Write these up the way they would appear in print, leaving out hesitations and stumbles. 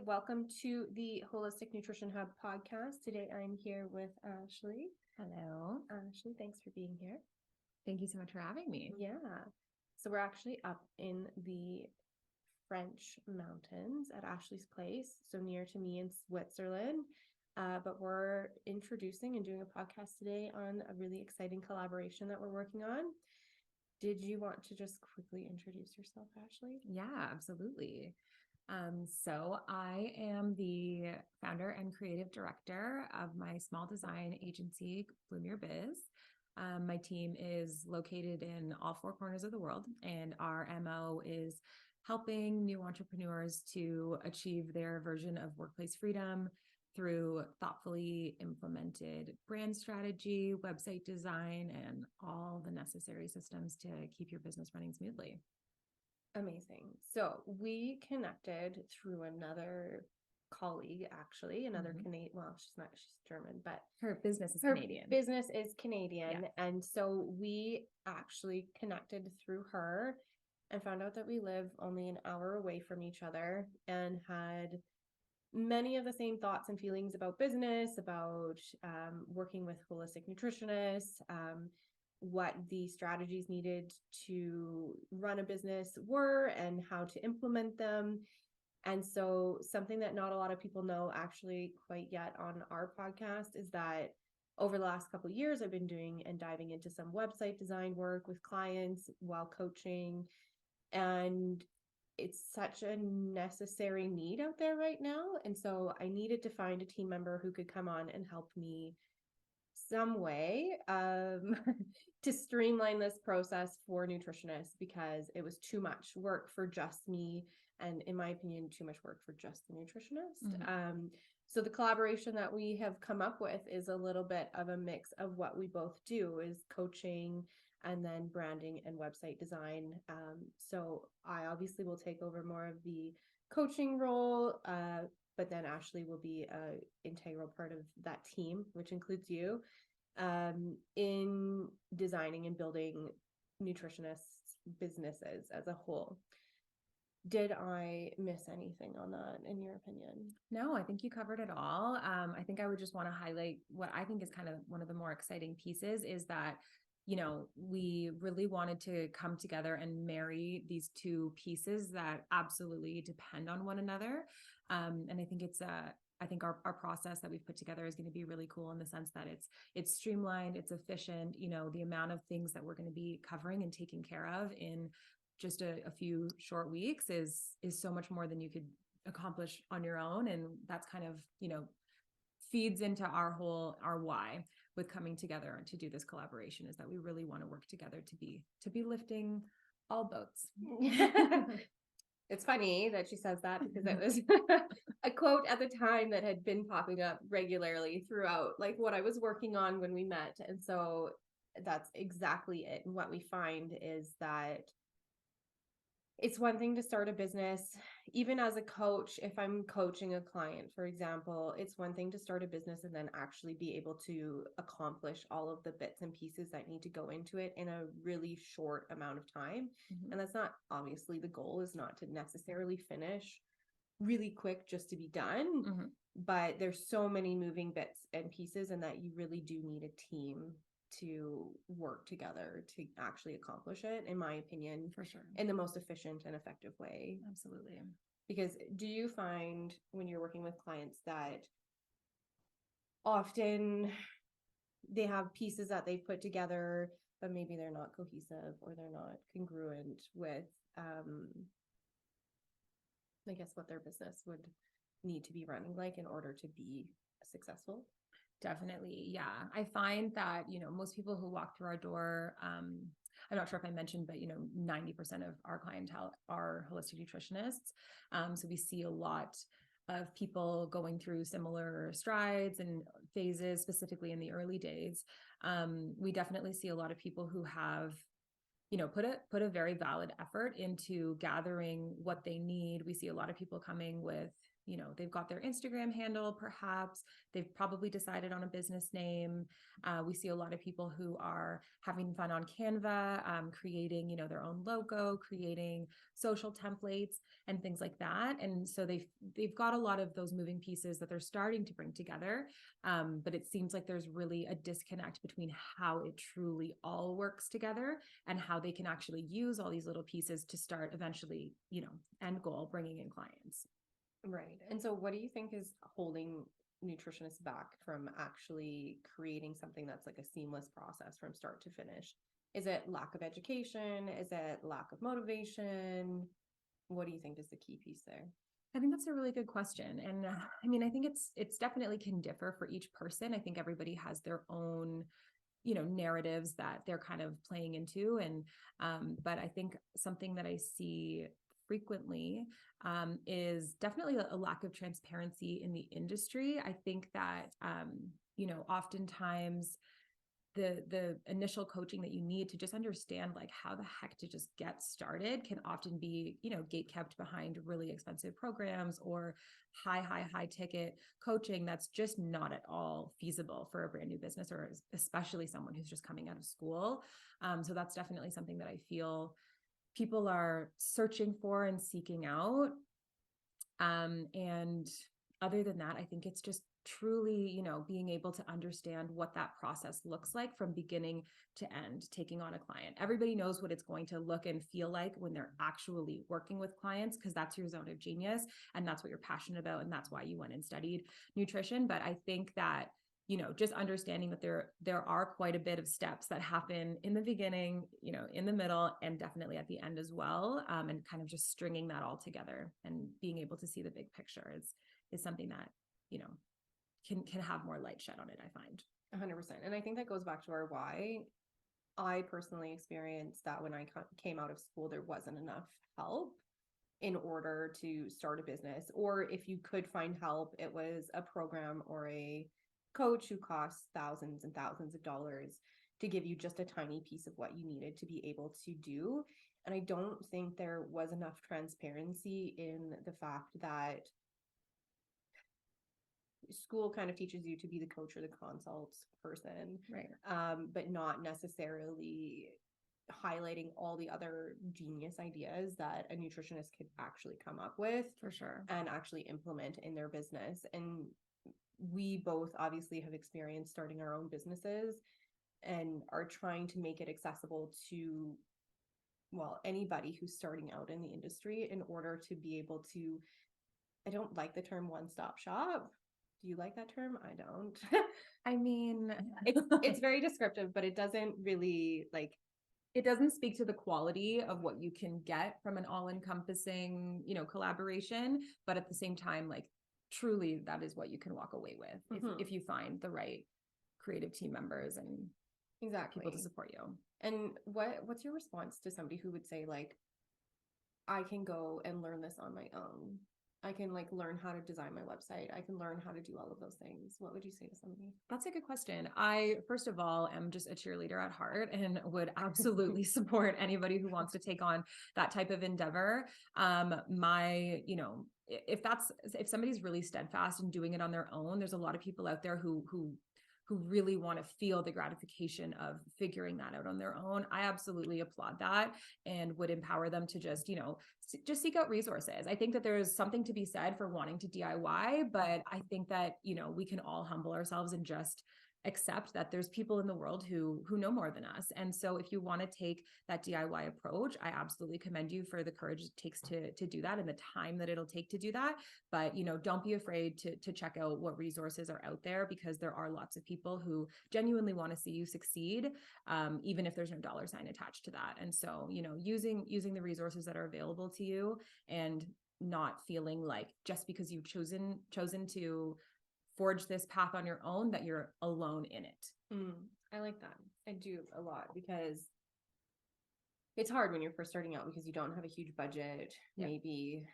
welcome to the Holistic Nutrition Hub podcast. Today I'm here with Ashley. Hello. Ashley, thanks for being here. Thank you so much for having me. Yeah. So we're actually up in the French mountains at Ashley's place, so near to me in Switzerland. But we're introducing and doing a podcast today on a really exciting collaboration that we're working on. Did you want to just quickly introduce yourself, Ashley? Yeah, absolutely. So I am the founder and creative director of my small design agency, Bloom Your Biz. My team is located in all four corners of the world, and our MO is helping new entrepreneurs to achieve their version of workplace freedom through thoughtfully implemented brand strategy, website design, and all the necessary systems to keep your business running smoothly. Amazing. So we connected through another colleague, actually, another Canadian. Well, she's German, but her business is her Canadian. business is Canadian. Yeah. And so we actually connected through her and found out that we live only an hour away from each other and had many of the same thoughts and feelings about business, about working with holistic nutritionists, what the strategies needed to run a business were and how to implement them. And so something that not a lot of people know actually quite yet on our podcast is that over the last couple of years, I've been doing and diving into some website design work with clients while coaching. And it's such a necessary need out there right now. And so I needed to find a team member who could come on and help me some way to streamline this process for nutritionists, because it was too much work for just me, and in my opinion, too much work for just the nutritionist. So the collaboration that we have come up with is a little bit of a mix of what we both do, is coaching and then branding and website design. So I obviously will take over more of the coaching role, but then Ashley will be an integral part of that team, which includes you, in designing and building nutritionists' businesses as a whole. Did I miss anything on that, in your opinion? No, I think you covered it all. I think I would just want to highlight what I think is kind of one of the more exciting pieces is that, you know, we really wanted to come together and marry these two pieces that absolutely depend on one another. And I think I think our process that we've put together is going to be really cool in the sense that it's streamlined, it's efficient. You know, the amount of things that we're going to be covering and taking care of in just a few short weeks is so much more than you could accomplish on your own. And that's kind of, you know, feeds into our why with coming together to do this collaboration, is that we really want to work together to be lifting all boats. It's funny that she says that, because it was a quote at the time that had been popping up regularly throughout like what I was working on when we met. And so that's exactly it. And what we find is that it's one thing to start a business. Even as a coach, if I'm coaching a client, for example, it's one thing to start a business and then actually be able to accomplish all of the bits and pieces that need to go into it in a really short amount of time. And that's not, obviously the goal is not to necessarily finish really quick just to be done. But there's so many moving bits and pieces, and that you really do need a team to work together to actually accomplish it, in my opinion, For sure, in the most efficient and effective way. Absolutely. Because do you find when you're working with clients that often they have pieces that they've put together, but maybe they're not cohesive or they're not congruent with, I guess, what their business would need to be running like in order to be successful? Definitely. Yeah. I find that, you know, most people who walk through our door, I'm not sure if I mentioned, but, you know, 90% of our clientele are holistic nutritionists. So we see a lot of people going through similar strides and phases, specifically in the early days. We definitely see a lot of people who have, you know, put a very valid effort into gathering what they need. We see a lot of people coming with, they've got their Instagram handle, perhaps they've probably decided on a business name. We see a lot of people who are having fun on Canva, creating, their own logo, creating social templates and things like that. And so they've got a lot of those moving pieces that they're starting to bring together. But it seems like there's really a disconnect between how it truly all works together and how they can actually use all these little pieces to start eventually, end goal, bringing in clients. Right. And so what do you think is holding nutritionists back from actually creating something that's like a seamless process from start to finish? Is it lack of education? Is it lack of motivation? What do you think is the key piece there? I think that's a really good question. And I think it's definitely can differ for each person. I think everybody has their own, narratives that they're kind of playing into. And, but I think something that I see frequently is definitely a lack of transparency in the industry. I think that, oftentimes the initial coaching that you need to just understand like how the heck to just get started can often be, gate kept behind really expensive programs or high ticket coaching that's just not at all feasible for a brand new business, or especially someone who's just coming out of school. So that's definitely something that I feel people are searching for and seeking out. And other than that, I think it's just truly, being able to understand what that process looks like from beginning to end, taking on a client. Everybody knows what it's going to look and feel like when they're actually working with clients, because that's your zone of genius and that's what you're passionate about. And that's why you went and studied nutrition. But I think that, just understanding that there are quite a bit of steps that happen in the beginning, in the middle, and definitely at the end as well. And kind of just stringing that all together and being able to see the big picture is something that, can have more light shed on it, I find. 100%. And I think that goes back to our why. I personally experienced that when I came out of school, there wasn't enough help in order to start a business. Or if you could find help, it was a program or a coach who costs thousands and thousands of dollars to give you just a tiny piece of what you needed to be able to do. And I don't think there was enough transparency in the fact that school kind of teaches you to be the coach or the consult person, right? But not necessarily highlighting all the other genius ideas that a nutritionist could actually come up with For sure. and actually implement in their business. And we both obviously have experience starting our own businesses and are trying to make it accessible to, well, anybody who's starting out in the industry in order to be able to, I don't like the term one-stop shop. Do you like that term? I don't. I mean, it's very descriptive, but it doesn't really it doesn't speak to the quality of what you can get from an all-encompassing, collaboration. But at the same time, like truly that is what you can walk away with if you find the right creative team members and exactly people to support you. And what's your response to somebody who would say like, I can go and learn this on my own? I can learn how to design my website. I can learn how to do all of those things. What would you say to somebody? That's a good question. I, first of all, am just a cheerleader at heart and would absolutely support anybody who wants to take on that type of endeavor. If somebody's really steadfast in doing it on their own, there's a lot of people out there who really want to feel the gratification of figuring that out on their own. I absolutely applaud that and would empower them to just seek out resources. I think that there's something to be said for wanting to DIY, but I think that, we can all humble ourselves and just accept that there's people in the world who know more than us. And so if you want to take that DIY approach, I absolutely commend you for the courage it takes to do that and the time that it'll take to do that. But, don't be afraid to check out what resources are out there, because there are lots of people who genuinely want to see you succeed, even if there's no dollar sign attached to that. And so, using the resources that are available to you and not feeling like just because you've chosen to forge this path on your own that you're alone in it. I like that. I do a lot because it's hard when you're first starting out because you don't have a huge budget. Yep. Maybe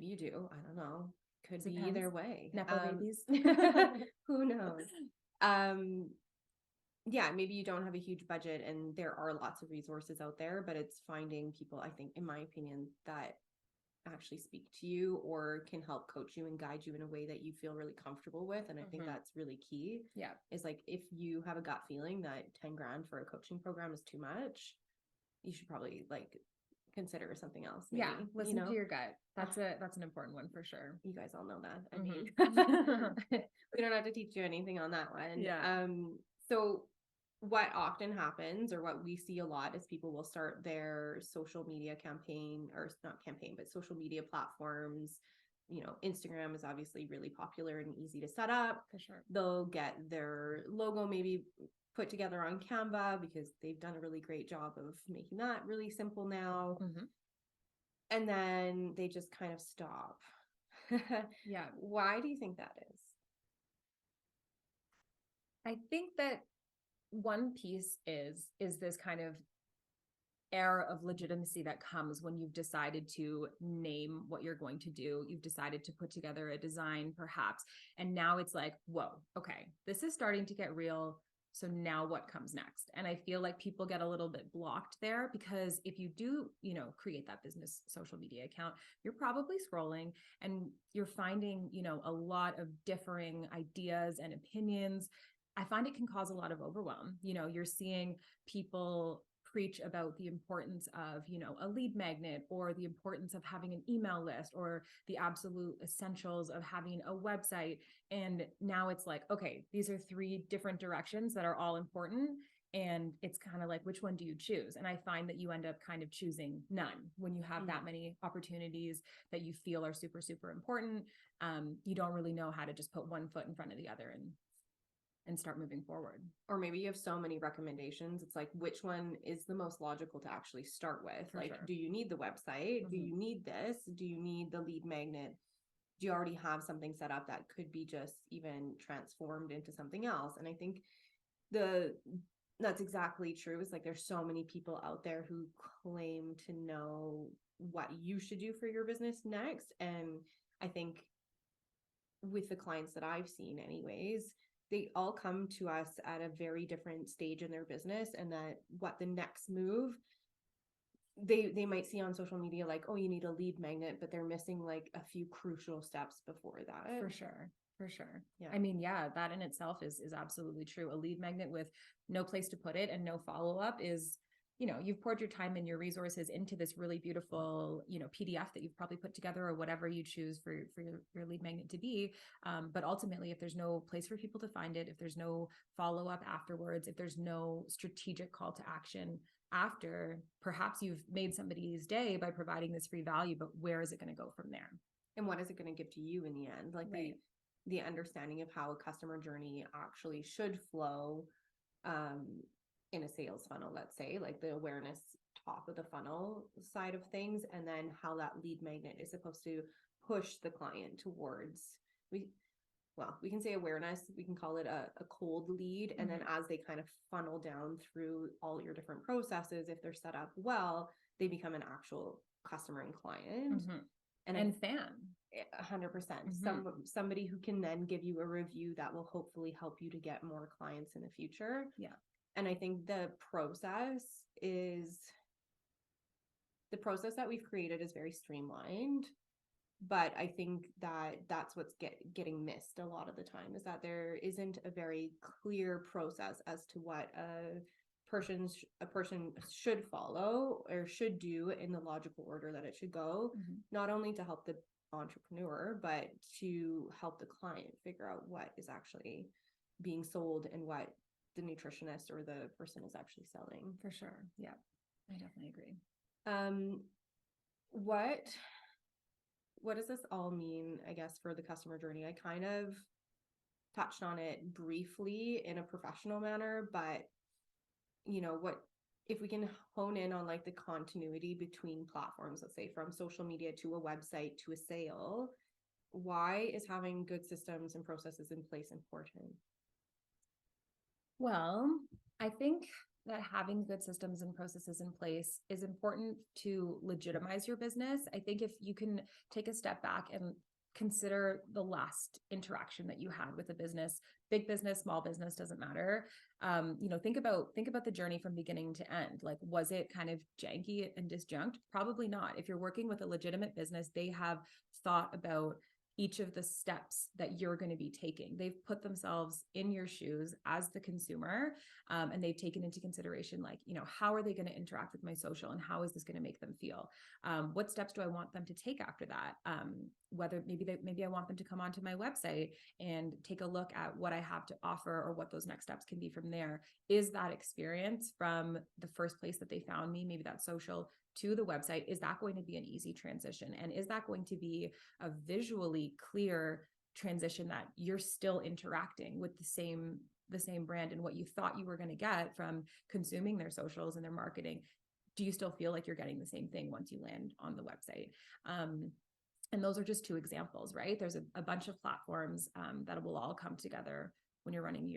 you do. I don't know. Could be Depends. either way. Nepo babies. Who knows? Yeah, maybe you don't have a huge budget and there are lots of resources out there, but it's finding people, I think, in my opinion, that actually speak to you or can help coach you and guide you in a way that you feel really comfortable with. And I think that's really key. Yeah. Is like, if you have a gut feeling that 10 grand for a coaching program is too much, you should probably like consider something else. Maybe, Yeah. Listen to your gut. That's an important one for sure. You guys all know that. I Mhm. mean, we don't have to teach you anything on that one. Yeah. So what often happens, or what we see a lot, is people will start their social media campaign, or not campaign, but social media platforms. You know, Instagram is obviously really popular and easy to set up. For sure. They'll get their logo maybe put together on Canva because they've done a really great job of making that really simple now. Mhm. And then they just kind of stop. Yeah. Why do you think that is? I think that one piece is this kind of air of legitimacy that comes when you've decided to name what you're going to do. You've decided to put together a design, perhaps, and now it's like, whoa, okay, this is starting to get real. So now what comes next? And I feel like people get a little bit blocked there, because if you do, create that business social media account, you're probably scrolling and you're finding, a lot of differing ideas and opinions. I find it can cause a lot of overwhelm. You're seeing people preach about the importance of, a lead magnet, or the importance of having an email list, or the absolute essentials of having a website. And now it's like, okay, these are 3 different directions that are all important. And it's kind of like, which one do you choose? And I find that you end up kind of choosing none when you have that many opportunities that you feel are super, super important. You don't really know how to just put one foot in front of the other and start moving forward. Or maybe you have so many recommendations. It's like, which one is the most logical to actually start with? For like, sure. do you need the website? Do you need this? Do you need the lead magnet? Do you already have something set up that could be just even transformed into something else? And I think that's exactly true. It's like, there's so many people out there who claim to know what you should do for your business next. And I think with the clients that I've seen anyways, they all come to us at a very different stage in their business, and that what the next move, they might see on social media, like, oh, you need a lead magnet, but they're missing like a few crucial steps before that. For sure. For sure. Yeah. I mean, yeah, that in itself is absolutely true. A lead magnet with no place to put it and no follow-up is, you've poured your time and your resources into this really beautiful, PDF that you've probably put together, or whatever you choose for your lead magnet to be. But ultimately, if there's no place for people to find it, if there's no follow-up afterwards, if there's no strategic call to action after, perhaps you've made somebody's day by providing this free value, but where is it going to go from there? And what is it going to give to you in the end? Like, right. the understanding of how a customer journey actually should flow in a sales funnel, let's say, like the awareness top of the funnel side of things, and then how that lead magnet is supposed to push the client towards, we can say awareness, we can call it a cold lead. And then as they kind of funnel down through all your different processes, if they're set up well, they become an actual customer and client. And fan. 100%. Somebody who can then give you a review that will hopefully help you to get more clients in the future. Yeah. And I think the process that we've created is very streamlined, but I think that that's what's getting missed a lot of the time, is that there isn't a very clear process as to what a person should follow or should do in the logical order that it should go, not only to help the entrepreneur, but to help the client figure out what is actually being sold and what the nutritionist or the person is actually selling. For sure. Yeah, I definitely agree. What does this all mean, I guess, for the customer journey? I kind of touched on it briefly in a professional manner, but what if we can hone in on like the continuity between platforms, let's say from social media to a website to a sale, why is having good systems and processes in place important? Well, I think that having good systems and processes in place is important to legitimize your business. I think if you can take a step back and consider the last interaction that you had with a business. Big business, small business, doesn't matter. Think about the journey from beginning to end. Like, was it kind of janky and disjunct? Probably not. If you're working with a legitimate business, they have thought about each of the steps that you're going to be taking. They've put themselves in your shoes as the consumer, and they've taken into consideration, like, how are they going to interact with my social, and how is this going to make them feel? What steps do I want them to take after that? Whether maybe I want them to come onto my website and take a look at what I have to offer, or what those next steps can be from there. Is that experience from the first place that they found me, maybe that social, to the website, is that going to be an easy transition? And is that going to be a visually clear transition that you're still interacting with the same brand, and what you thought you were going to get from consuming their socials and their marketing? Do you still feel like you're getting the same thing once you land on the website? And those are just two examples, right? There's a bunch of platforms that will all come together when you're running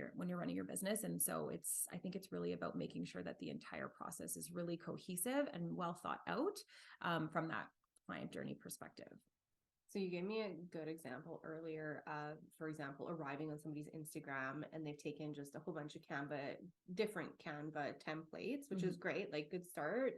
your business. And so I think it's really about making sure that the entire process is really cohesive and well thought out from that client journey perspective. So you gave me a good example earlier of, for example, arriving on somebody's Instagram and they've taken just a whole bunch of different Canva templates, which is great, like good start.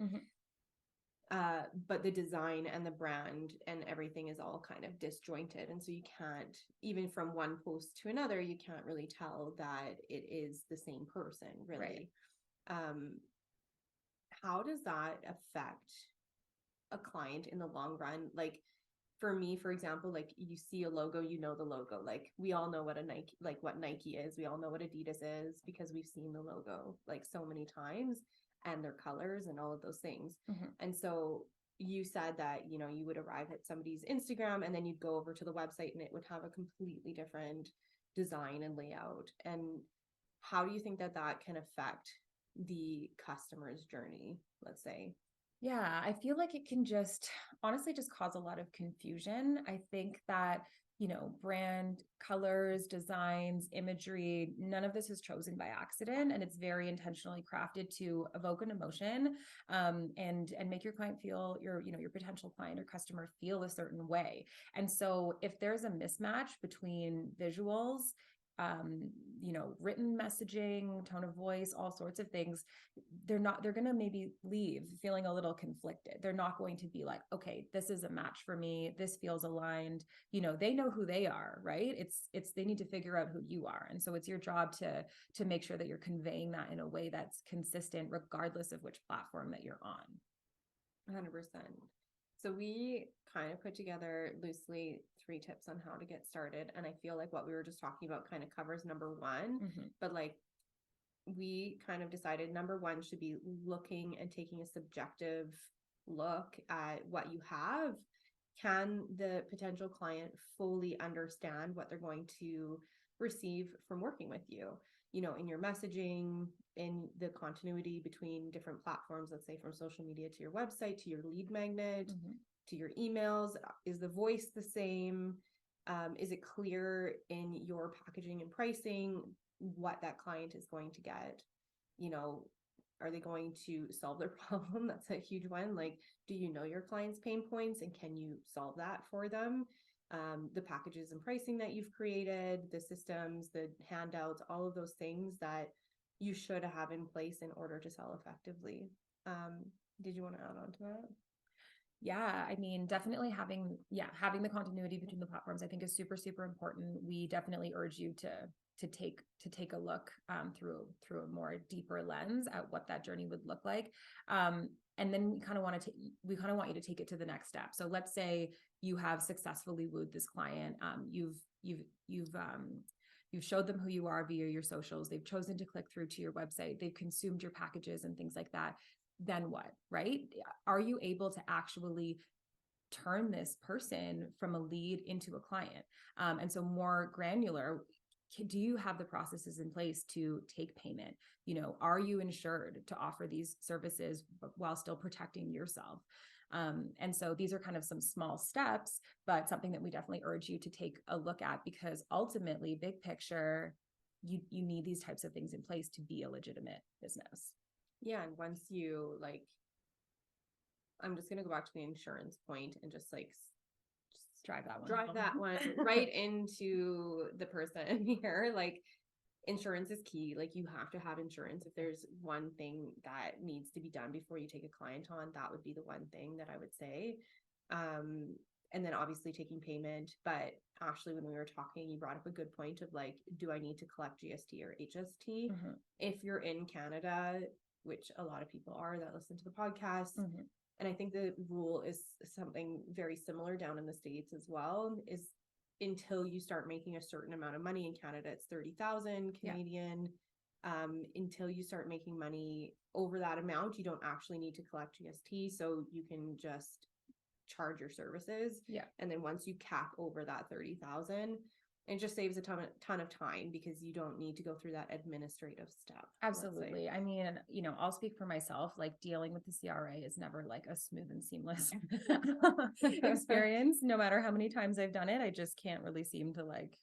But the design and the brand and everything is all kind of disjointed. And so you can't, even from one post to another, you can't really tell that it is the same person, really. Right. How does that affect a client in the long run? Like, for me, for example, like, you see a logo, the logo, like we all know what what Nike is. We all know what Adidas is because we've seen the logo like so many times, and their colors and all of those things. And so you said that, you would arrive at somebody's Instagram and then you'd go over to the website and it would have a completely different design and layout. And how do you think that can affect the customer's journey, let's say? Yeah, I feel like it can honestly just cause a lot of confusion. I think that, brand, colors, designs, imagery, none of this is chosen by accident, and it's very intentionally crafted to evoke an emotion, and make your client feel, your potential client or customer feel a certain way. And so if there's a mismatch between visuals, written messaging, tone of voice, all sorts of things, they're going to maybe leave feeling a little conflicted. They're not going to be like, okay, this is a match for me. This feels aligned. They know who they are, right? They need to figure out who you are. And so it's your job to make sure that you're conveying that in a way that's consistent, regardless of which platform that you're on. 100%. So we kind of put together loosely 3 tips on how to get started. And I feel like what we were just talking about kind of covers number 1, but like, we kind of decided number 1 should be looking and taking a subjective look at what you have. Can the potential client fully understand what they're going to receive from working with you? In your messaging, in the continuity between different platforms, let's say from social media to your website, to your lead magnet, to your emails. Is the voice the same? Is it clear in your packaging and pricing what that client is going to get? Are they going to solve their problem? That's a huge one. Like, do you know your client's pain points, and can you solve that for them? The packages and pricing that you've created, the systems, the handouts, all of those things that you should have in place in order to sell effectively. Did you want to add on to that? Yeah, I mean, definitely having the continuity between the platforms, I think, is super, super important. We definitely urge you to take a look through a more deeper lens at what that journey would look like. And then we kind of want you to take it to the next step. So let's say you have successfully wooed this client. You've showed them who you are via your socials. They've chosen to click through to your website. They've consumed your packages and things like that. Then what, right? Are you able to actually turn this person from a lead into a client? And so more granular, do you have the processes in place to take payment? Are you insured to offer these services while still protecting yourself? And so these are kind of some small steps, but something that we definitely urge you to take a look at, because ultimately, big picture, you need these types of things in place to be a legitimate business. Yeah. And once you I'm just going to go back to the insurance point and just drive that one drive home. that one right into the person here. Like, insurance is key. Like, you have to have insurance. If there's one thing that needs to be done before you take a client on, that would be the one thing that I would say. And then obviously taking payment. But Ashley, when we were talking, you brought up a good point of like, do I need to collect GST or HST? If you're in Canada, which a lot of people are that listen to the podcast, and I think the rule is something very similar down in the States as well, is until you start making a certain amount of money in Canada, it's 30,000 Canadian. Until you start making money over that amount, you don't actually need to collect GST. So you can just charge your services. And then once you cap over that 30,000, it just saves a ton of time because you don't need to go through that administrative step. Absolutely. I mean, you know, I'll speak for myself, like dealing with the CRA is never like a smooth and seamless experience. No matter how many times I've done it, I just can't really seem to like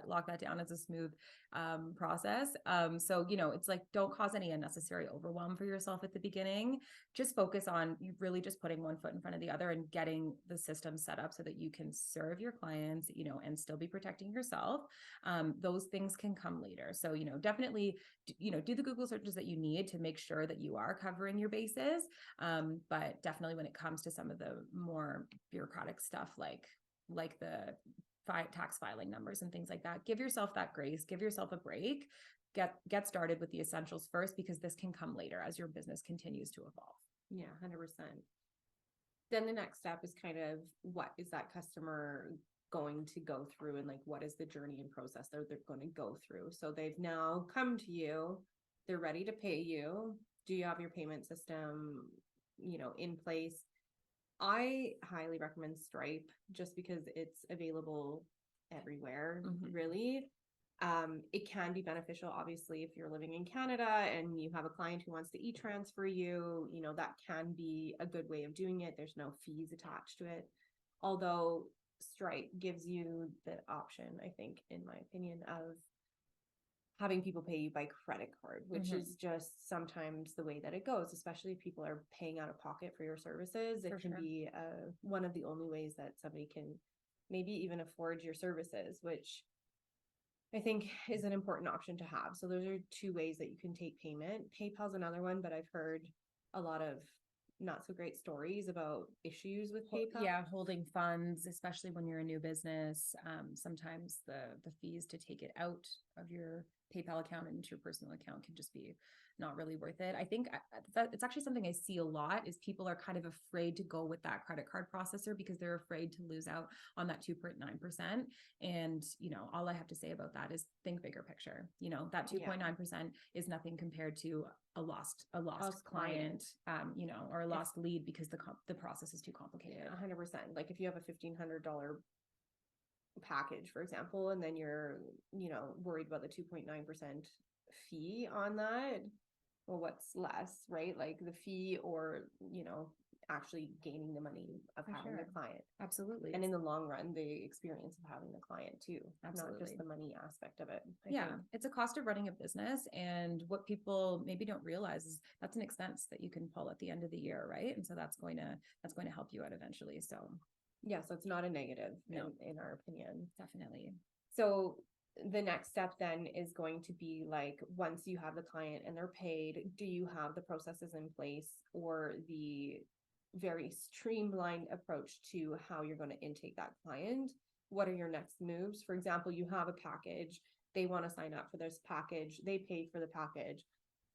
lock that down as a smooth process. So, you know, it's like, don't cause any unnecessary overwhelm for yourself at the beginning. Just focus on you really just putting one foot in front of the other and getting the system set up so that you can serve your clients, you know, and still be protecting yourself. Those things can come later. So, you know, definitely, you know, do the Google searches that you need to make sure that you are covering your bases. But definitely when it comes to some of the more bureaucratic stuff, like the tax filing numbers and things like that, give yourself that grace, give yourself a break, get started with the essentials first, because this can come later as your business continues to evolve. Yeah, 100%. Then the next step is kind of, what is that customer going to go through, and like, what is the journey and process that they're going to go through? So they've now come to you, they're ready to pay you. Do you have your payment system, you know, in place? I highly recommend Stripe just because it's available everywhere, really. It can be beneficial, obviously, if you're living in Canada and you have a client who wants to e-transfer you, you know, that can be a good way of doing it. There's no fees attached to it. Although Stripe gives you the option, I think, in my opinion, of having people pay you by credit card, which is just sometimes the way that it goes, especially if people are paying out of pocket for your services. It can be one of the only ways that somebody can maybe even afford your services, which I think is an important option to have. So those are two ways that you can take payment. PayPal's another one, but I've heard a lot of not so great stories about issues with PayPal. Yeah, holding funds, especially when you're a new business. Sometimes the fees to take it out of your PayPal account and into your personal account can just be not really worth it. I think that it's actually something I see a lot is people are kind of afraid to go with that credit card processor because they're afraid to lose out on that 2.9%. And, you know, all I have to say about that is think bigger picture. You know, that 2.9% is nothing compared to a lost client, you know, or a lost lead because the process is too complicated. 100%. Like if you have a $1,500 package, for example, and then you're, you know, worried about the 2.9% fee on that, well, what's less, right? Like the fee, or, you know, actually gaining the money of having the client. Absolutely. And in the long run, the experience of having the client too. Absolutely. Not just the money aspect of it. I think. It's a cost of running a business, and what people maybe don't realize is that's an expense that you can pull at the end of the year, right? And so that's going to help you out eventually. So yeah, so it's not a negative in our opinion. Definitely. So the next step then is going to be like, once you have the client and they're paid, do you have the processes in place or the very streamlined approach to how you're going to intake that client? What are your next moves? For example, you have a package, they want to sign up for this package, they paid for the package.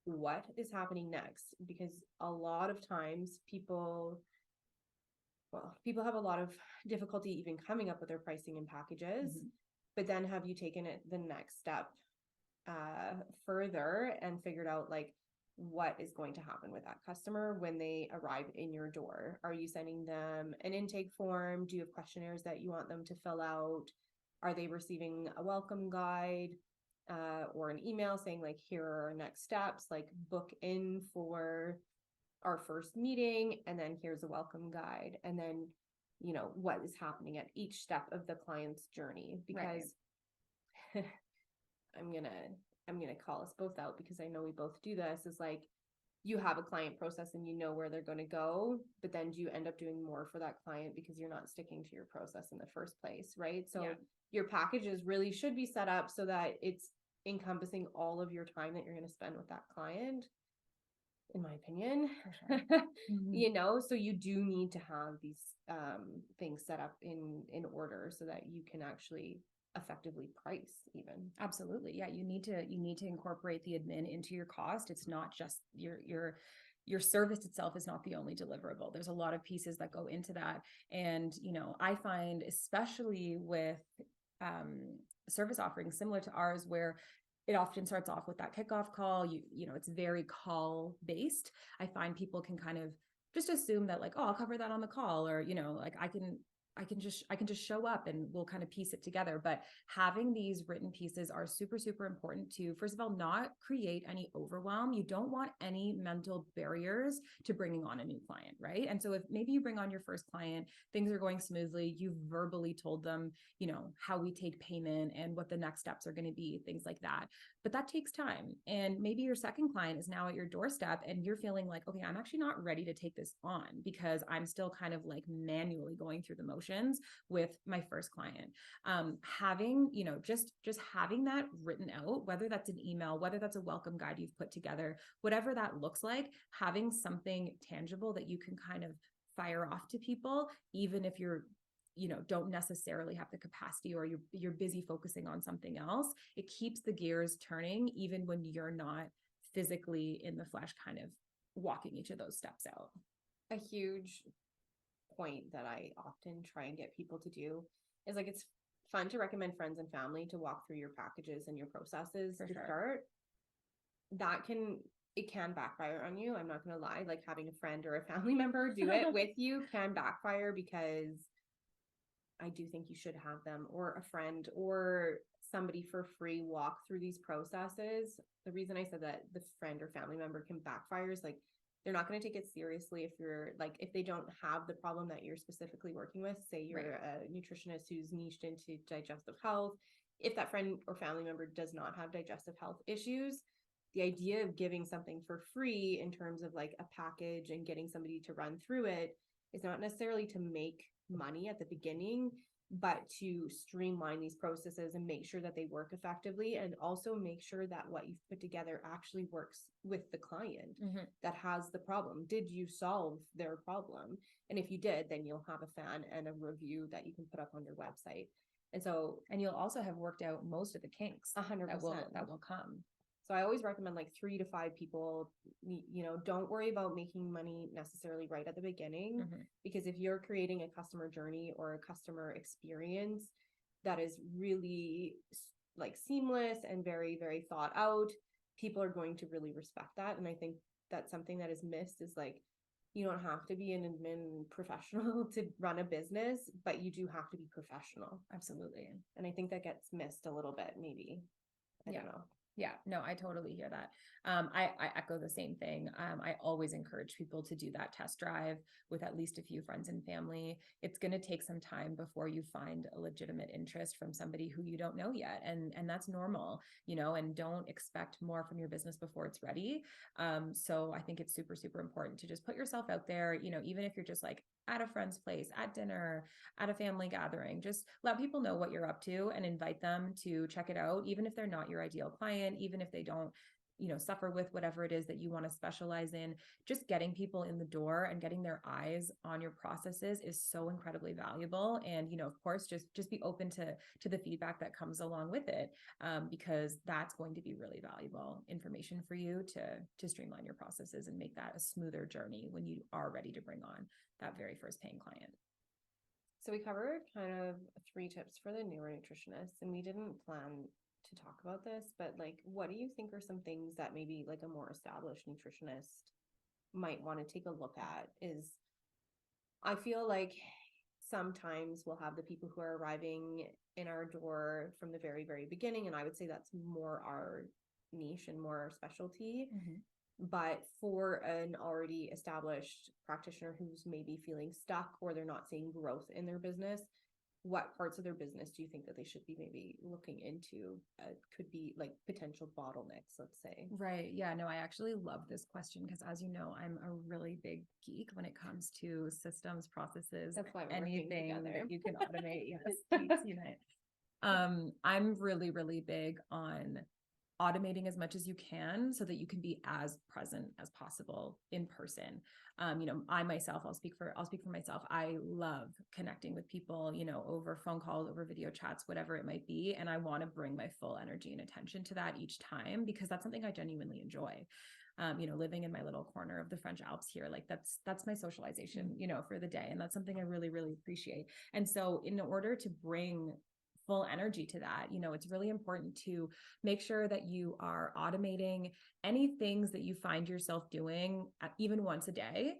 What is happening next? Because a lot of times people have a lot of difficulty even coming up with their pricing and packages. But then have you taken it the next step further and figured out like what is going to happen with that customer when they arrive in your door? Are you sending them an intake form? Do you have questionnaires that you want them to fill out? Are they receiving a welcome guide or an email saying like, here are our next steps, like book in for our first meeting, and then here's a welcome guide, and then, you know, what is happening at each step of the client's journey? Because I'm gonna call us both out because I know we both do this, is like, you have a client process and you know where they're going to go, but then do you end up doing more for that client because you're not sticking to your process in the first place, right? So your packages really should be set up so that it's encompassing all of your time that you're going to spend with that client, in my opinion. For sure. So you do need to have these things set up in order so that you can actually effectively price even. Absolutely. Yeah. You need to incorporate the admin into your cost. It's not just your service itself is not the only deliverable. There's a lot of pieces that go into that. And, I find, especially with service offerings similar to ours, where it often starts off with that kickoff call, it's very call based. I find people can kind of just assume that, like, oh, I'll cover that on the call, or, like I can just show up and we'll kind of piece it together. But having these written pieces are super, super important to, first of all, not create any overwhelm. You don't want any mental barriers to bringing on a new client, right? And so if maybe you bring on your first client, things are going smoothly, you've verbally told them, how we take payment and what the next steps are going to be, things like that. But that takes time. And maybe your second client is now at your doorstep and you're feeling like, okay, I'm actually not ready to take this on because I'm still kind of like manually going through the motions with my first client. Having, just having that written out, whether that's an email, whether that's a welcome guide you've put together, whatever that looks like, having something tangible that you can kind of fire off to people, even if you're don't necessarily have the capacity or you're busy focusing on something else. It keeps the gears turning even when you're not physically in the flesh kind of walking each of those steps out. A huge point that I often try and get people to do is, like, it's fun to recommend friends and family to walk through your packages and your processes to start. It can backfire on you. I'm not going to lie. Like, having a friend or a family member do it with you can backfire, because I do think you should have them, or a friend or somebody, for free walk through these processes. The reason I said that the friend or family member can backfire is, like, they're not going to take it seriously if they don't have the problem that you're specifically working with. Say you're a nutritionist who's niched into digestive health. If that friend or family member does not have digestive health issues, the idea of giving something for free in terms of like a package and getting somebody to run through it is not necessarily to make money at the beginning, but to streamline these processes and make sure that they work effectively, and also make sure that what you've put together actually works with the client that has the problem. Did you solve their problem? And if you did, then you'll have a fan and a review that you can put up on your website. And you'll also have worked out most of the kinks 100% that will come. So I always recommend like 3 to 5 people. Don't worry about making money necessarily right at the beginning, because if you're creating a customer journey or a customer experience that is really like seamless and very, very thought out, people are going to really respect that. And I think that's something that is missed, is like, you don't have to be an admin professional to run a business, but you do have to be professional. Absolutely. And I think that gets missed a little bit, maybe. I don't know. Yeah, no, I totally hear that. I echo the same thing. I always encourage people to do that test drive with at least a few friends and family. It's going to take some time before you find a legitimate interest from somebody who you don't know yet. And that's normal, and don't expect more from your business before it's ready. So I think it's super, super important to just put yourself out there, even if you're just like at a friend's place, at dinner, at a family gathering, just let people know what you're up to and invite them to check it out, even if they're not your ideal client, even if they don't suffer with whatever it is that you want to specialize in. Just getting people in the door and getting their eyes on your processes is so incredibly valuable. And of course, just be open to the feedback that comes along with it, because that's going to be really valuable information for you to streamline your processes and make that a smoother journey when you are ready to bring on that very first paying client. So we covered kind of 3 tips for the newer nutritionists, and we didn't plan to talk about this, but like, what do you think are some things that maybe like a more established nutritionist might want to take a look at? I feel like sometimes we'll have the people who are arriving in our door from the very, very beginning, and I would say that's more our niche and more our specialty. But for an already established practitioner who's maybe feeling stuck, or they're not seeing growth in their business, what parts of their business do you think that they should be maybe looking into? Could be like potential bottlenecks, let's say. Right. Yeah. No, I actually love this question because, as you know, I'm a really big geek when it comes to systems, processes, That's why we're working anything together. that you can automate. Yes, please unite. I'm really, really big on automating as much as you can so that you can be as present as possible in person. I myself, I'll speak for myself. I love connecting with people, over phone calls, over video chats, whatever it might be. And I want to bring my full energy and attention to that each time because that's something I genuinely enjoy. Living in my little corner of the French Alps here, like that's my socialization, for the day. And that's something I really, really appreciate. And so in order to bring full energy to that, it's really important to make sure that you are automating any things that you find yourself doing even once a day,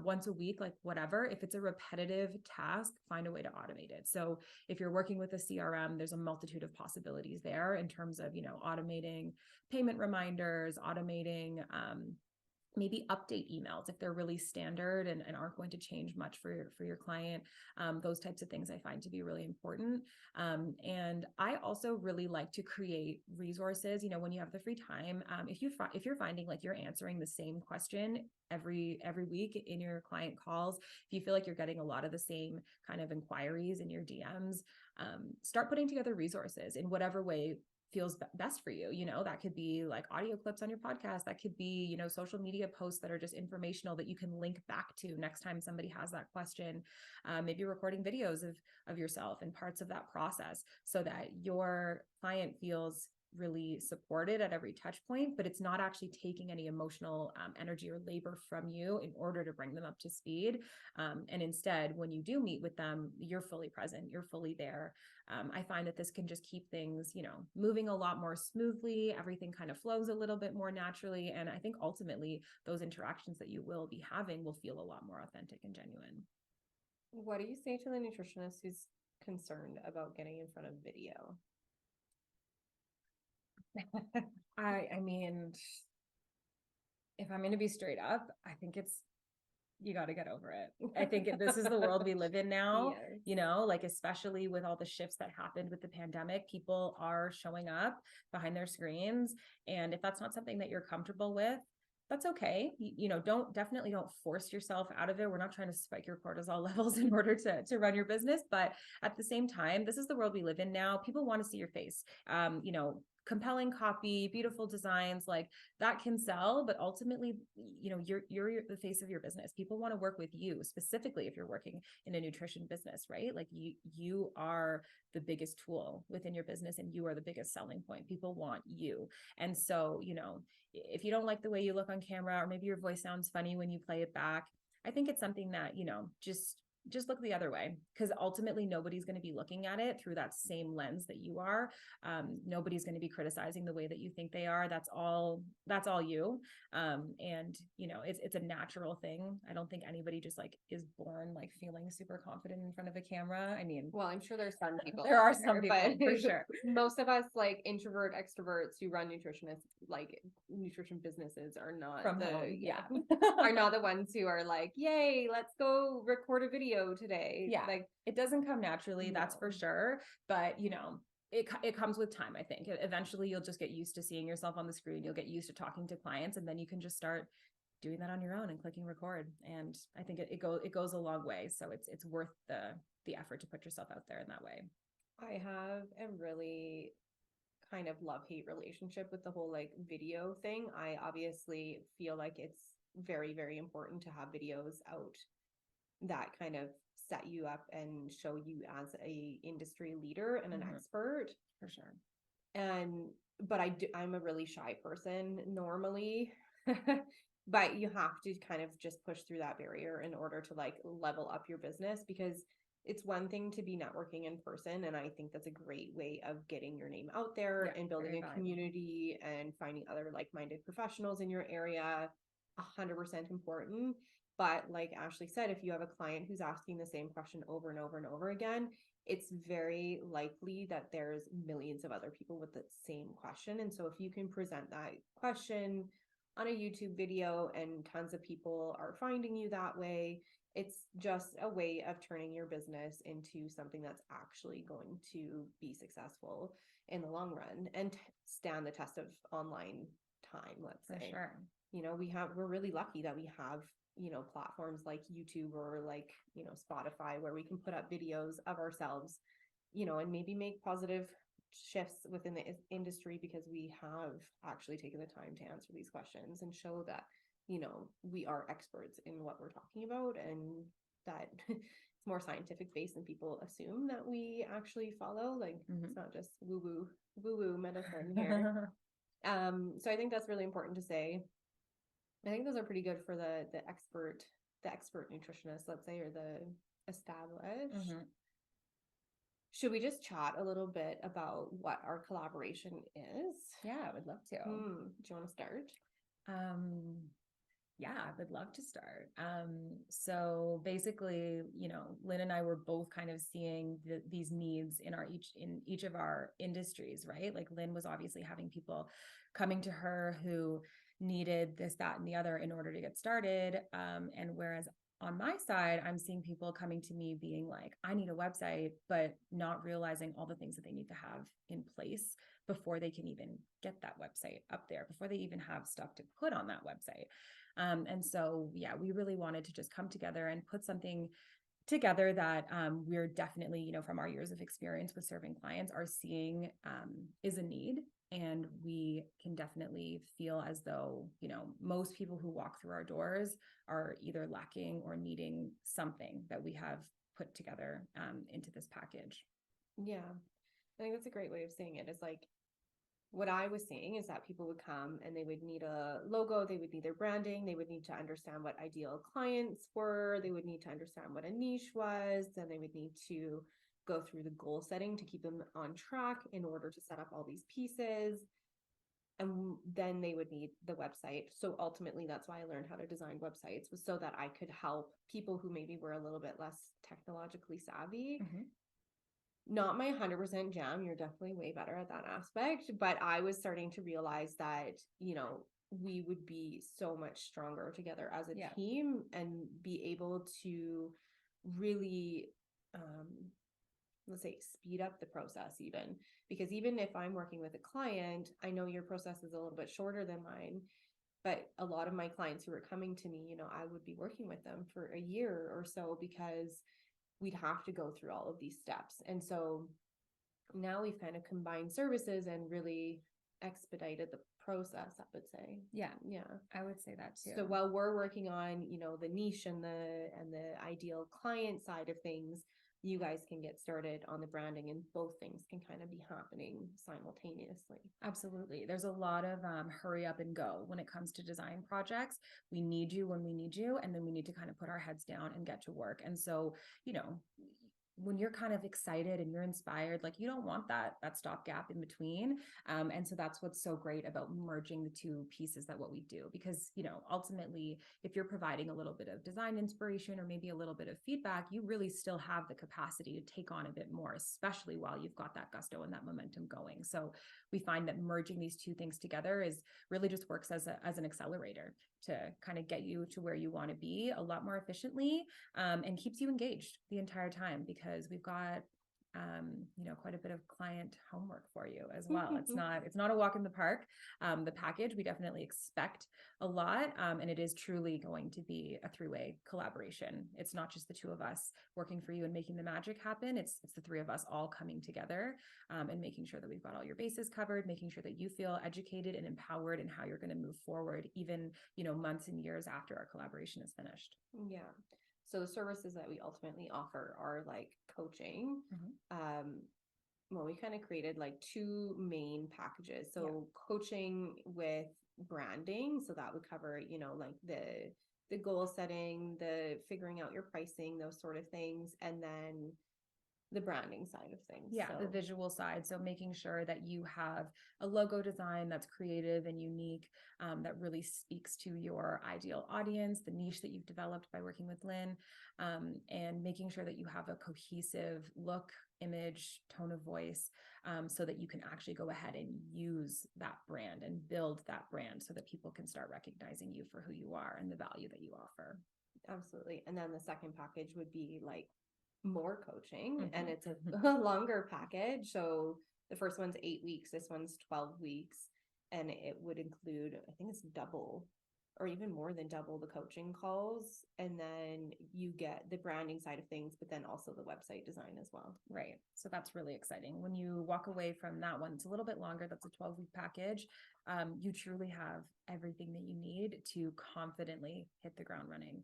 once a week, like whatever. If it's a repetitive task, find a way to automate it. So if you're working with a CRM, there's a multitude of possibilities there in terms of, automating payment reminders, automating, maybe update emails if they're really standard and aren't going to change much for your client. Those types of things I find to be really important. And I also really like to create resources, when you have the free time. If you're finding like you're answering the same question every week in your client calls, if you feel like you're getting a lot of the same kind of inquiries in your DMs, start putting together resources in whatever way feels best for you. That could be like audio clips on your podcast. That could be, social media posts that are just informational that you can link back to next time somebody has that question. Maybe recording videos of yourself and parts of that process so that your client feels really supported at every touch point, but it's not actually taking any emotional energy or labor from you in order to bring them up to speed. And instead, when you do meet with them, you're fully present, you're fully there. I find that this can just keep things, moving a lot more smoothly. Everything kind of flows a little bit more naturally. And I think ultimately those interactions that you will be having will feel a lot more authentic and genuine. What do you say to the nutritionist who's concerned about getting in front of video? I mean, if I'm going to be straight up, I think you got to get over it. I think this is the world we live in now, Yes. like especially with all the shifts that happened with the pandemic, people are showing up behind their screens. And if that's not something that you're comfortable with, that's okay. Definitely don't force yourself out of it. We're not trying to spike your cortisol levels in order to run your business. But at the same time, this is the world we live in now. People want to see your face. Compelling copy, beautiful designs, like that can sell, but ultimately, you're the face of your business. People want to work with you, specifically if you're working in a nutrition business, right? Like you are the biggest tool within your business and you are the biggest selling point. People want you. And so, if you don't like the way you look on camera, or maybe your voice sounds funny when you play it back, I think it's something that, just look the other way, because ultimately nobody's going to be looking at it through that same lens that you are. Nobody's going to be criticizing the way that you think they are. That's all you. And it's a natural thing. I don't think anybody just like is born like feeling super confident in front of a camera. I mean, well, I'm sure there's some people. There are some people, for sure. Most of us, like introvert extroverts who run nutritionists, like nutrition businesses, are not From home, yeah. are not the ones who are like, yay, let's go record a video today. Yeah, like it doesn't come naturally, that's for No. sure. But it comes with time. I think eventually you'll just get used to seeing yourself on the screen. You'll get used to talking to clients, and then you can just start doing that on your own and clicking record. And I think it goes a long way. So it's worth the effort to put yourself out there in that way. I have a really kind of love-hate relationship with the whole like video thing. I obviously feel like it's very, very important to have videos out that kind of set you up and show you as a industry leader and an expert. For sure. But I'm a really shy person normally. But you have to kind of just push through that barrier in order to like level up your business, because it's one thing to be networking in person, and I think that's a great way of getting your name out there and building a community and finding other like-minded professionals in your area. 100% important. But like Ashley said, if you have a client who's asking the same question over and over and over again, it's very likely that there's millions of other people with the same question. And so if you can present that question on a YouTube video and tons of people are finding you that way. It's just a way of turning your business into something that's actually going to be successful in the long run and stand the test of online time, let's For say. sure. You know, we're really lucky that we have, you know, platforms like YouTube or like, you know, Spotify where we can put up videos of ourselves, you know, and maybe make positive shifts within the industry because we have actually taken the time to answer these questions and show that, you know, we are experts in what we're talking about and that it's more scientific based than people assume that we actually follow. Like it's not just woo woo medicine here. So I think that's really important to say. I think those are pretty good for the expert nutritionist, let's say, or the established. Should we just chat a little bit about what our collaboration is? Yeah, I would love to. Do you want to start? Yeah, I would love to start. So basically, you know, Lynn and I were both kind of seeing these needs in each of our industries, right? Like Lynn was obviously having people coming to her who needed this, that, and the other in order to get started. And whereas on my side, I'm seeing people coming to me being like, I need a website, but not realizing all the things that they need to have in place before they can even get that website up there, before they even have stuff to put on that website. And so, yeah, we really wanted to just come together and put something together that we're definitely, you know, from our years of experience with serving clients are seeing is a need. And we can definitely feel as though, you know, most people who walk through our doors are either lacking or needing something that we have put together into this package. Yeah, I think that's a great way of saying it. Is like what I was seeing is that people would come and they would need a logo, they would need their branding, they would need to understand what ideal clients were, they would need to understand what a niche was, then they would need to go through the goal setting to keep them on track in order to set up all these pieces. And then they would need the website. So ultimately, that's why I learned how to design websites, was so that I could help people who maybe were a little bit less technologically savvy. Not my 100% jam. You're definitely way better at that aspect. But I was starting to realize that, you know, we would be so much stronger together as a team and be able to really, let's say, speed up the process even. Because even if I'm working with a client, I know your process is a little bit shorter than mine. But a lot of my clients who are coming to me, you know, I would be working with them for a year or so because we'd have to go through all of these steps. And so now we've kind of combined services and really expedited the process, I would say. Yeah. Yeah. I would say that too. So while we're working on, you know, the niche and the ideal client side of things, you guys can get started on the branding and both things can kind of be happening simultaneously. Absolutely. There's a lot of hurry up and go when it comes to design projects. We need you when we need you, and then we need to kind of put our heads down and get to work. And so, you know, when you're kind of excited and you're inspired, like you don't want that stopgap in between. And so that's what's so great about merging the two pieces that what we do, because, you know, ultimately, if you're providing a little bit of design inspiration or maybe a little bit of feedback, you really still have the capacity to take on a bit more, especially while you've got that gusto and that momentum going. So we find that merging these two things together is really just works as an accelerator to kind of get you to where you want to be a lot more efficiently, and keeps you engaged the entire time, because we've got you know, quite a bit of client homework for you as well. It's not a walk in the park. The package, we definitely expect a lot, and it is truly going to be a three-way collaboration. It's not just the two of us working for you and making the magic happen. It's the three of us all coming together, and making sure that we've got all your bases covered, making sure that you feel educated and empowered in how you're going to move forward, even, you know, months and years after our collaboration is finished. Yeah. So the services that we ultimately offer are like coaching. Well, we kind of created like two main packages. So coaching with branding. So that would cover, you know, like the goal setting, the figuring out your pricing, those sort of things. And then the branding side of things. Yeah, the So visual side. So making sure that you have a logo design that's creative and unique, that really speaks to your ideal audience, the niche that you've developed by working with Lynne, and making sure that you have a cohesive look, image, tone of voice, so that you can actually go ahead and use that brand and build that brand so that people can start recognizing you for who you are and the value that you offer. absolutely. And then the second package would be like more coaching, and Mhm. it's a longer package. So the first one's 8 weeks, this one's 12 weeks, and it would include, I think it's double or even more than double the coaching calls. And then you get the branding side of things, but then also the website design as well. Right. So that's really exciting. When you walk away from that one, it's a little bit longer. That's a 12-week package. You truly have everything that you need to confidently hit the ground running,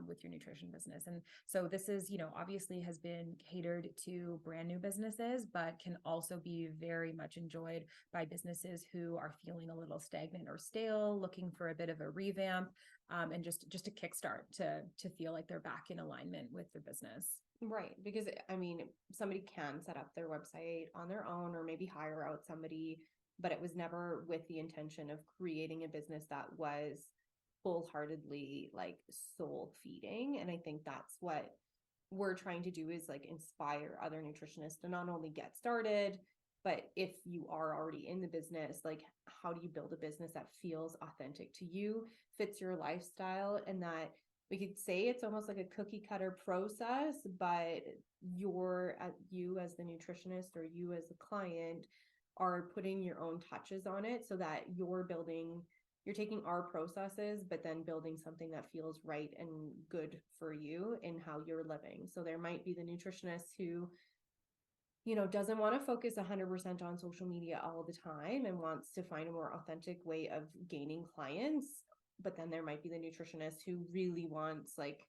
with your nutrition business. And so this is, obviously has been catered to brand new businesses, but can also be very much enjoyed by businesses who are feeling a little stagnant or stale, looking for a bit of a revamp, and just a kickstart to feel like they're back in alignment with their business. Right. Because I mean, somebody can set up their website on their own or maybe hire out somebody, but it was never with the intention of creating a business that was wholeheartedly like soul feeding. And I think that's what we're trying to do, is like inspire other nutritionists to not only get started, but if you are already in the business, like how do you build a business that feels authentic to you, fits your lifestyle, and that we could say it's almost like a cookie cutter process, but you as the nutritionist or you as a client are putting your own touches on it, so that you're taking our processes, but then building something that feels right and good for you in how you're living. So there might be the nutritionist who, doesn't want to focus 100% on social media all the time and wants to find a more authentic way of gaining clients. But then there might be the nutritionist who really wants like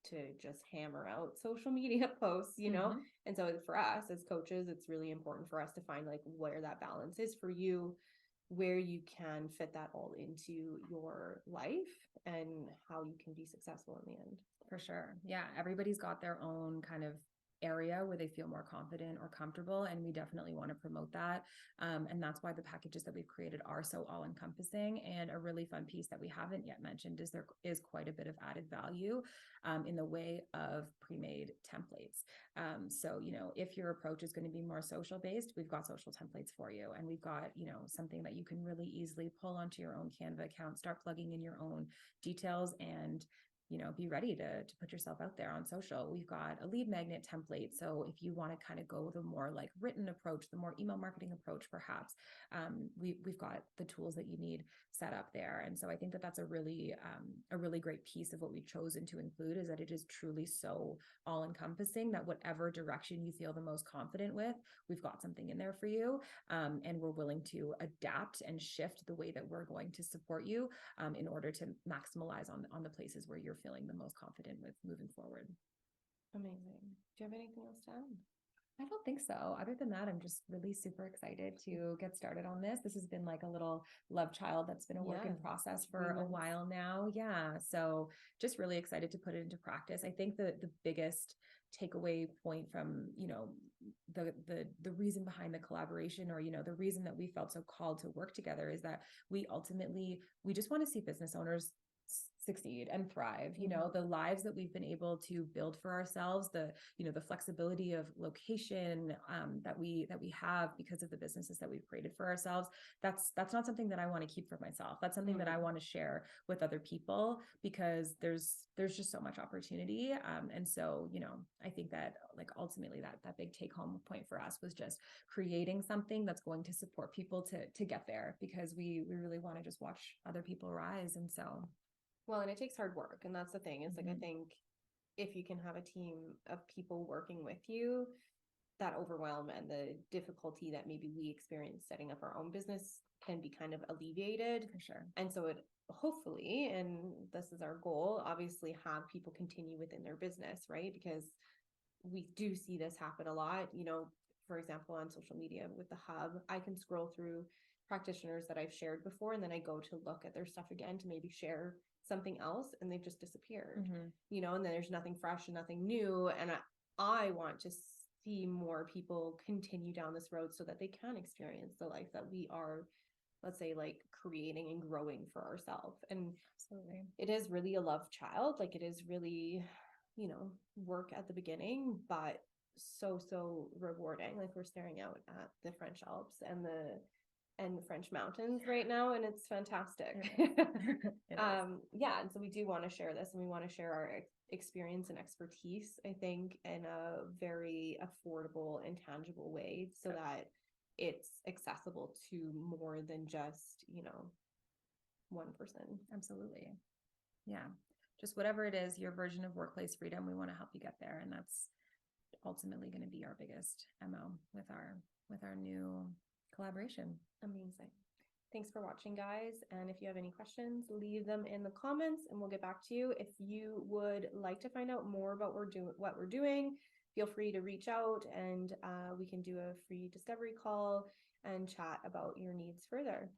to just hammer out social media posts. Mhm. And so for us as coaches, it's really important for us to find like where that balance is for you, where you can fit that all into your life and how you can be successful in the end. For sure. Yeah. Everybody's got their own kind of area where they feel more confident or comfortable. And we definitely want to promote that. And that's why the packages that we've created are so all encompassing. And a really fun piece that we haven't yet mentioned is there is quite a bit of added value, in the way of pre-made templates. So, if your approach is going to be more social based, we've got social templates for you. And we've got, something that you can really easily pull onto your own Canva account, start plugging in your own details, and be ready to put yourself out there on social. We've got a lead magnet template. So if you want to kind of go the more like written approach, the more email marketing approach, perhaps, we've got the tools that you need set up there. And so I think that that's a really great piece of what we've chosen to include, is that it is truly so all encompassing that whatever direction you feel the most confident with, we've got something in there for you. And we're willing to adapt and shift the way that we're going to support you, in order to maximize on the places where you're feeling the most confident with moving forward. Amazing. Do you have anything else to add? I don't think so. Other than that, I'm just really super excited to get started on this. This has been like a little love child that's been a work in process for a while now. Yeah. So just really excited to put it into practice. I think the biggest takeaway point from, the reason behind the collaboration, or, the reason that we felt so called to work together, is that we just want to see business owners succeed and thrive. The lives that we've been able to build for ourselves, the flexibility of location, that we have because of the businesses that we've created for ourselves. That's not something that I want to keep for myself. That's something that I want to share with other people, because there's just so much opportunity. And so, I think that like ultimately that big take home point for us was just creating something that's going to support people to get there, because we really want to just watch other people rise. And so, well, and it takes hard work. And that's the thing. It's like, I think if you can have a team of people working with you, that overwhelm and the difficulty that maybe we experience setting up our own business can be kind of alleviated. For sure. And so it hopefully, and this is our goal, obviously have people continue within their business, right? Because we do see this happen a lot. For example, on social media with the hub, I can scroll through practitioners that I've shared before, and then I go to look at their stuff again to maybe share something else, and they've just disappeared. And then there's nothing fresh and nothing new. And I want to see more people continue down this road so that they can experience the life that we are, let's say, like creating and growing for ourselves. And Absolutely. it is really a love child. Like it is really, work at the beginning, but so rewarding. Like we're staring out at the French Alps and the French mountains right now, and it's fantastic. Yeah, and so we do want to share this, and we want to share our experience and expertise, I think, in a very affordable and tangible way, so that it's accessible to more than just, one person. Absolutely. Yeah. Just whatever it is, your version of workplace freedom, we want to help you get there. And that's ultimately going to be our biggest MO with our new collaboration. Amazing. Thanks for watching, guys. And if you have any questions, leave them in the comments and we'll get back to you. If you would like to find out more about what we're doing, feel free to reach out, and we can do a free discovery call and chat about your needs further.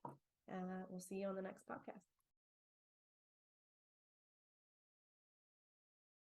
We'll see you on the next podcast.